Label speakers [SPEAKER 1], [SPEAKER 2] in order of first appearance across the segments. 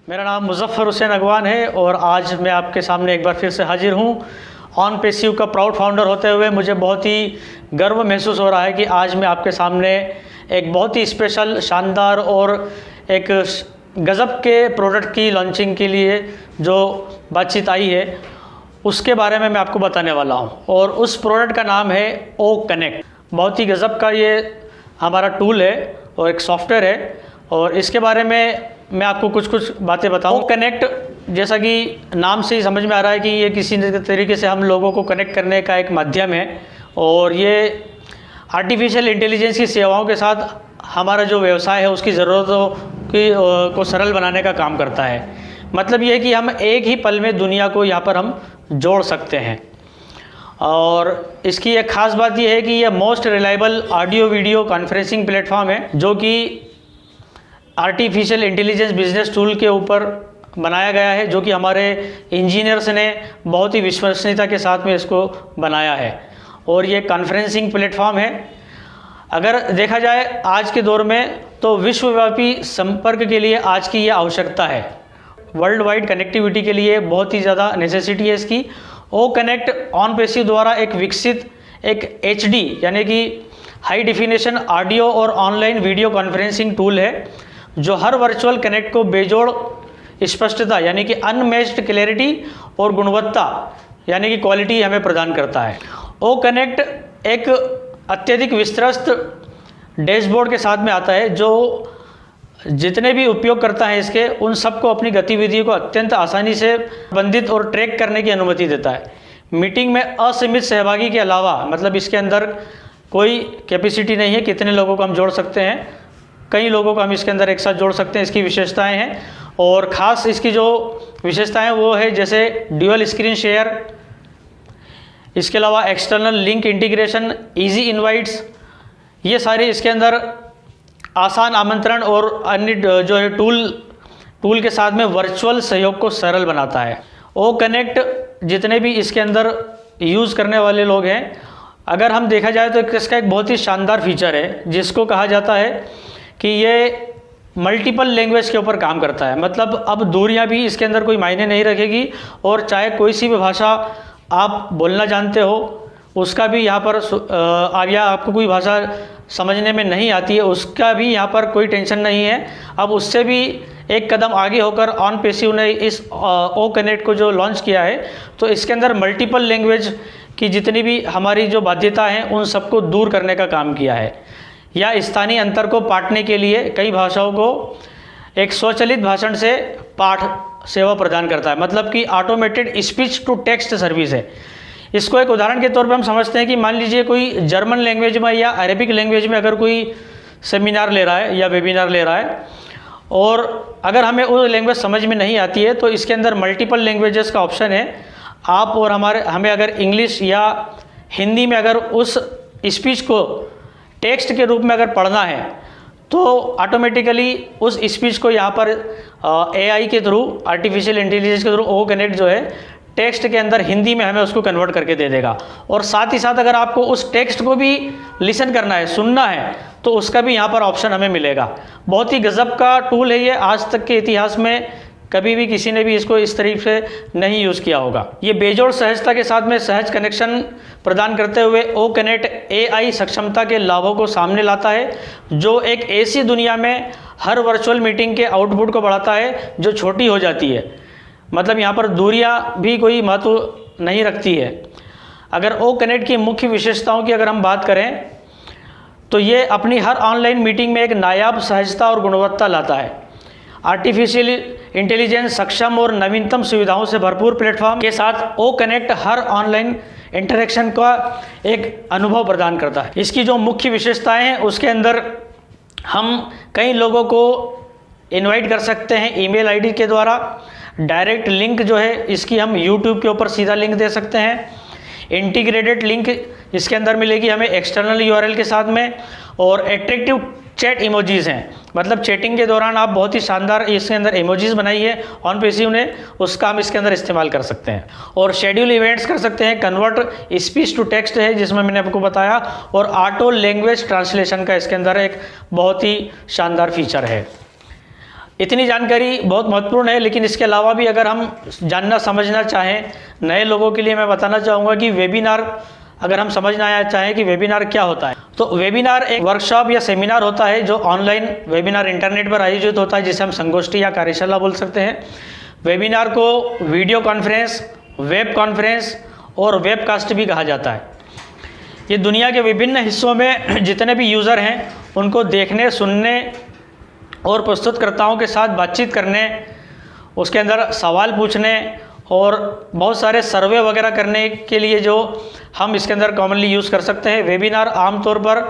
[SPEAKER 1] मेरा नाम मुज़फ़्फ़र हुसैन अगवान है और आज मैं आपके सामने एक बार फिर से हाजिर हूँ। ऑन पेसिव का प्राउड फाउंडर होते हुए मुझे बहुत ही गर्व महसूस हो रहा है कि आज मैं आपके सामने एक बहुत ही स्पेशल, शानदार और एक गज़ब के प्रोडक्ट की लॉन्चिंग के लिए जो बातचीत आई है उसके बारे में मैं आपको बताने वाला हूँ। और उस प्रोडक्ट का नाम है ओ कनेक्ट। बहुत ही गज़ब का ये हमारा टूल है और एक सॉफ्टवेयर है और इसके बारे में मैं आपको कुछ बातें बताऊँ। कनेक्ट, जैसा कि नाम से ही समझ में आ रहा है कि ये किसी तरीके से हम लोगों को कनेक्ट करने का एक माध्यम है और ये आर्टिफिशियल इंटेलिजेंस की सेवाओं के साथ हमारा जो व्यवसाय है उसकी ज़रूरतों को सरल बनाने का काम करता है। मतलब ये है कि हम एक ही पल में दुनिया को यहाँ पर हम जोड़ सकते हैं। और इसकी एक ख़ास बात यह है कि यह most reliable audio video conferencing platform है जो कि आर्टिफिशियल इंटेलिजेंस बिजनेस टूल के ऊपर बनाया गया है, जो कि हमारे इंजीनियर्स ने बहुत ही विश्वसनीयता के साथ में इसको बनाया है। और ये कॉन्फ्रेंसिंग प्लेटफॉर्म है। अगर देखा जाए आज के दौर में तो विश्वव्यापी संपर्क के लिए आज की ये आवश्यकता है। वर्ल्ड वाइड कनेक्टिविटी के लिए बहुत ही ज़्यादा नेसेसिटी है इसकी। ओ कनेक्ट ऑन पेसिव द्वारा एक विकसित एक HD यानी कि हाई डिफिनेशन ऑडियो और ऑनलाइन वीडियो कॉन्फ्रेंसिंग टूल है जो हर वर्चुअल कनेक्ट को बेजोड़ स्पष्टता यानी कि अनमैच्ड क्लैरिटी और गुणवत्ता यानी कि क्वालिटी हमें प्रदान करता है। ओ कनेक्ट एक अत्यधिक विस्तृत डैशबोर्ड के साथ में आता है जो जितने भी उपयोगकर्ता हैं इसके उन सबको अपनी गतिविधियों को अत्यंत आसानी से प्रबंधित और ट्रैक करने की अनुमति देता है। मीटिंग में असीमित सहभागी के अलावा, मतलब इसके अंदर कोई कैपेसिटी नहीं है, कितने लोगों को हम जोड़ सकते हैं, कई लोगों को हम इसके अंदर एक साथ जोड़ सकते हैं। इसकी विशेषताएं हैं और ख़ास इसकी जो विशेषताएं वो है जैसे ड्यूअल स्क्रीन शेयर, इसके अलावा external link integration, easy invites, ये सारे इसके अंदर आसान आमंत्रण और अन्य जो है टूल के साथ में वर्चुअल सहयोग को सरल बनाता है। ओ कनेक्ट जितने भी इसके अंदर यूज़ करने वाले लोग हैं, अगर हम देखा जाए तो इसका एक बहुत ही शानदार फीचर है जिसको कहा जाता है कि ये मल्टीपल लैंग्वेज के ऊपर काम करता है। मतलब अब दूरियां भी इसके अंदर कोई मायने नहीं रखेगी और चाहे कोई सी भी भाषा आप बोलना जानते हो उसका भी यहाँ पर या आपको कोई भाषा समझने में नहीं आती है उसका भी यहाँ पर कोई टेंशन नहीं है। अब उससे भी एक कदम आगे होकर ऑन पेसिव ने इस ओ कनेक्ट को जो लॉन्च किया है तो इसके अंदर मल्टीपल लैंग्वेज की जितनी भी हमारी जो बाध्यता हैं उन सबको दूर करने का काम किया है। या स्थानीय अंतर को पाटने के लिए कई भाषाओं को एक स्वचालित भाषण से पाठ सेवा प्रदान करता है। मतलब कि automated speech to text service है। इसको एक उदाहरण के तौर पे हम समझते हैं कि मान लीजिए कोई जर्मन लैंग्वेज में या अरेबिक लैंग्वेज में अगर कोई सेमिनार ले रहा है या वेबिनार ले रहा है और अगर हमें वो लैंग्वेज समझ में नहीं आती है तो इसके अंदर मल्टीपल लैंग्वेजेस का ऑप्शन है। आप और हमें अगर इंग्लिश या हिंदी में अगर उस स्पीच को टेक्स्ट के रूप में अगर पढ़ना है तो ऑटोमेटिकली उस स्पीच को यहाँ पर AI के थ्रू, आर्टिफिशियल इंटेलिजेंस के थ्रू ओ कनेक्ट जो है टेक्स्ट के अंदर हिंदी में हमें उसको कन्वर्ट करके दे देगा। और साथ ही साथ अगर आपको उस टेक्स्ट को भी लिसन करना है, सुनना है, तो उसका भी यहाँ पर ऑप्शन हमें मिलेगा। बहुत ही गज़ब का टूल है ये। आज तक के इतिहास में कभी भी किसी ने भी इसको इस तरीके से नहीं यूज़ किया होगा। ये बेजोड़ सहजता के साथ में सहज कनेक्शन प्रदान करते हुए ओ कनेक्ट AI सक्षमता के लाभों को सामने लाता है जो एक ऐसी दुनिया में हर वर्चुअल मीटिंग के आउटपुट को बढ़ाता है जो छोटी हो जाती है। मतलब यहाँ पर दूरियाँ भी कोई महत्व नहीं रखती है। अगर ओ कनेक्ट की मुख्य विशेषताओं की अगर हम बात करें तो ये अपनी हर ऑनलाइन मीटिंग में एक नायाब सहजता और गुणवत्ता लाता है। आर्टिफिशियल इंटेलिजेंस सक्षम और नवीनतम सुविधाओं से भरपूर प्लेटफॉर्म के साथ ओ कनेक्ट हर ऑनलाइन इंटरेक्शन का एक अनुभव प्रदान करता है। इसकी जो मुख्य विशेषताएं हैं उसके अंदर हम कई लोगों को इनवाइट कर सकते हैं ईमेल ID के द्वारा। डायरेक्ट लिंक जो है इसकी हम YouTube के ऊपर सीधा लिंक दे सकते हैं। इंटीग्रेटेड लिंक इसके अंदर मिलेगी हमें एक्सटर्नल URL के साथ में। और एट्रैक्टिव चैट इमोजीज़ हैं, मतलब चैटिंग के दौरान आप बहुत ही शानदार इसके अंदर इमोजीज़ बनाई है ऑन पेसिव ने, उसका हम इसके अंदर इस्तेमाल कर सकते हैं। और शेड्यूल इवेंट्स कर सकते हैं। कन्वर्ट स्पीच टू टेक्स्ट है जिसमें मैंने आपको बताया। और ऑटो लैंग्वेज ट्रांसलेशन का इसके अंदर एक बहुत ही शानदार फीचर है। इतनी जानकारी बहुत महत्वपूर्ण है, लेकिन इसके अलावा भी अगर हम जानना समझना चाहें नए लोगों के लिए, मैं बताना चाहूँगा कि वेबिनार अगर हम समझना चाहें कि वेबिनार क्या होता है, तो वेबिनार एक वर्कशॉप या सेमिनार होता है जो ऑनलाइन वेबिनार इंटरनेट पर आयोजित होता है, जिसे हम संगोष्ठी या कार्यशाला बोल सकते हैं। वेबिनार को वीडियो कॉन्फ्रेंस, वेब कॉन्फ्रेंस और वेबकास्ट भी कहा जाता है। ये दुनिया के विभिन्न हिस्सों में जितने भी यूज़र हैं उनको देखने, सुनने और प्रस्तुतकर्ताओं के साथ बातचीत करने, उसके अंदर सवाल पूछने और बहुत सारे सर्वे वगैरह करने के लिए जो हम इसके अंदर कॉमनली यूज़ कर सकते हैं। वेबिनार आमतौर पर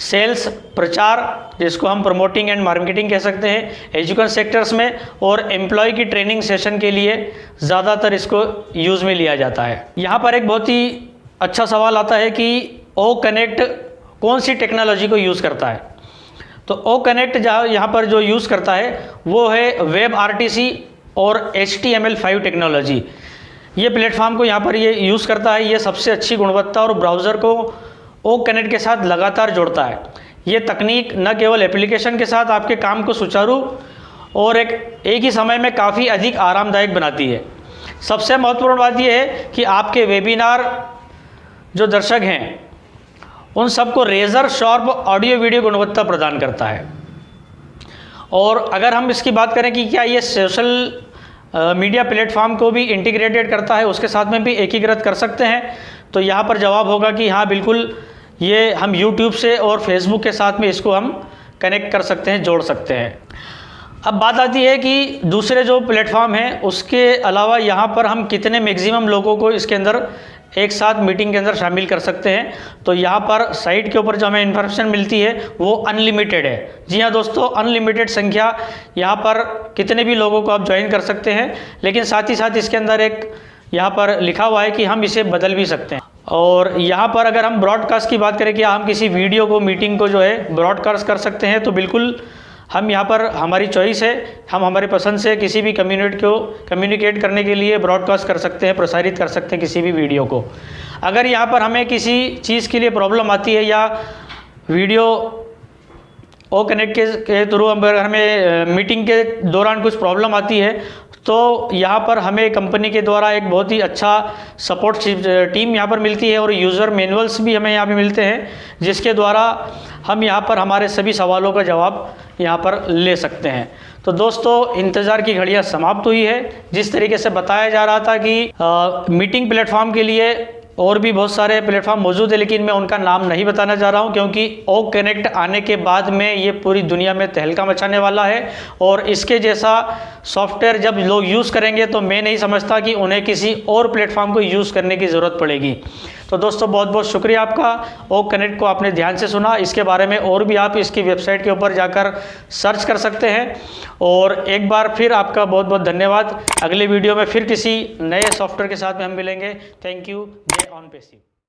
[SPEAKER 1] सेल्स, प्रचार, जिसको हम प्रमोटिंग एंड मार्केटिंग कह सकते हैं, एजुकेशन सेक्टर्स में और एम्प्लॉय की ट्रेनिंग सेशन के लिए ज़्यादातर इसको यूज़ में लिया जाता है। यहाँ पर एक बहुत ही अच्छा सवाल आता है कि ओ कनेक्ट कौन सी टेक्नोलॉजी को यूज़ करता है। तो ओ कनेक्ट जहाँ यहाँ पर जो यूज़ करता है वो है वेब RTC और HTML5 टेक्नोलॉजी। ये प्लेटफॉर्म को यहाँ पर ये यूज़ करता है। ये सबसे अच्छी गुणवत्ता और ब्राउज़र को ओ कनेक्ट के साथ लगातार जोड़ता है। ये तकनीक न केवल एप्लीकेशन के साथ आपके काम को सुचारू और एक ही समय में काफ़ी अधिक आरामदायक बनाती है। सबसे महत्वपूर्ण बात यह है कि आपके वेबिनार जो दर्शक हैं उन सबको रेजर शार्प ऑडियो वीडियो गुणवत्ता प्रदान करता है। और अगर हम इसकी बात करें कि क्या ये सोशल मीडिया प्लेटफॉर्म को भी इंटीग्रेटेड करता है, उसके साथ में भी एकीकृत कर सकते हैं, तो यहाँ पर जवाब होगा कि हाँ बिल्कुल, ये हम YouTube से और Facebook के साथ में इसको हम कनेक्ट कर सकते हैं, जोड़ सकते हैं। अब बात आती है कि दूसरे जो प्लेटफॉर्म हैं उसके अलावा यहाँ पर हम कितने मैक्सिमम लोगों को इसके अंदर एक साथ मीटिंग के अंदर शामिल कर सकते हैं। तो यहाँ पर साइट के ऊपर जो हमें इन्फॉर्मेशन मिलती है वो अनलिमिटेड है। जी हाँ दोस्तों, अनलिमिटेड संख्या, यहाँ पर कितने भी लोगों को आप ज्वाइन कर सकते हैं, लेकिन साथ ही साथ इसके अंदर एक यहाँ पर लिखा हुआ है कि हम इसे बदल भी सकते हैं। और यहाँ पर अगर हम ब्रॉडकास्ट की बात करें कि हम किसी वीडियो को, मीटिंग को जो है ब्रॉडकास्ट कर सकते हैं, तो बिल्कुल हम यहाँ पर हमारी चॉइस है, हम हमारे पसंद से किसी भी कम्युनिकेट करने के लिए ब्रॉडकास्ट कर सकते हैं, प्रसारित कर सकते हैं किसी भी वीडियो को। अगर यहाँ पर हमें किसी चीज़ के लिए प्रॉब्लम आती है या वीडियो ओ कनेक्ट के थ्रू अगर हमें मीटिंग के दौरान कुछ प्रॉब्लम आती है, तो यहाँ पर हमें कंपनी के द्वारा एक बहुत ही अच्छा सपोर्ट टीम यहाँ पर मिलती है और यूज़र मैनुअल्स भी हमें यहाँ पे मिलते हैं, जिसके द्वारा हम यहाँ पर हमारे सभी सवालों का जवाब यहाँ पर ले सकते हैं। तो दोस्तों, इंतज़ार की घड़ियाँ समाप्त हुई है। जिस तरीके से बताया जा रहा था कि मीटिंग प्लेटफॉर्म के लिए और भी बहुत सारे प्लेटफॉर्म मौजूद है, लेकिन मैं उनका नाम नहीं बताना चाह रहा हूं, क्योंकि ओ कनेक्ट आने के बाद में ये पूरी दुनिया में तहलका मचाने वाला है। और इसके जैसा सॉफ्टवेयर जब लोग यूज़ करेंगे तो मैं नहीं समझता कि उन्हें किसी और प्लेटफॉर्म को यूज़ करने की ज़रूरत पड़ेगी। तो दोस्तों, बहुत बहुत शुक्रिया आपका। ओ कनेक्ट को आपने ध्यान से सुना। इसके बारे में और भी आप इसकी वेबसाइट के ऊपर जाकर सर्च कर सकते हैं। और एक बार फिर आपका बहुत बहुत धन्यवाद। अगले वीडियो में फिर किसी नए सॉफ्टवेयर के साथ में हम मिलेंगे। Thank you. जय ऑन पेसी।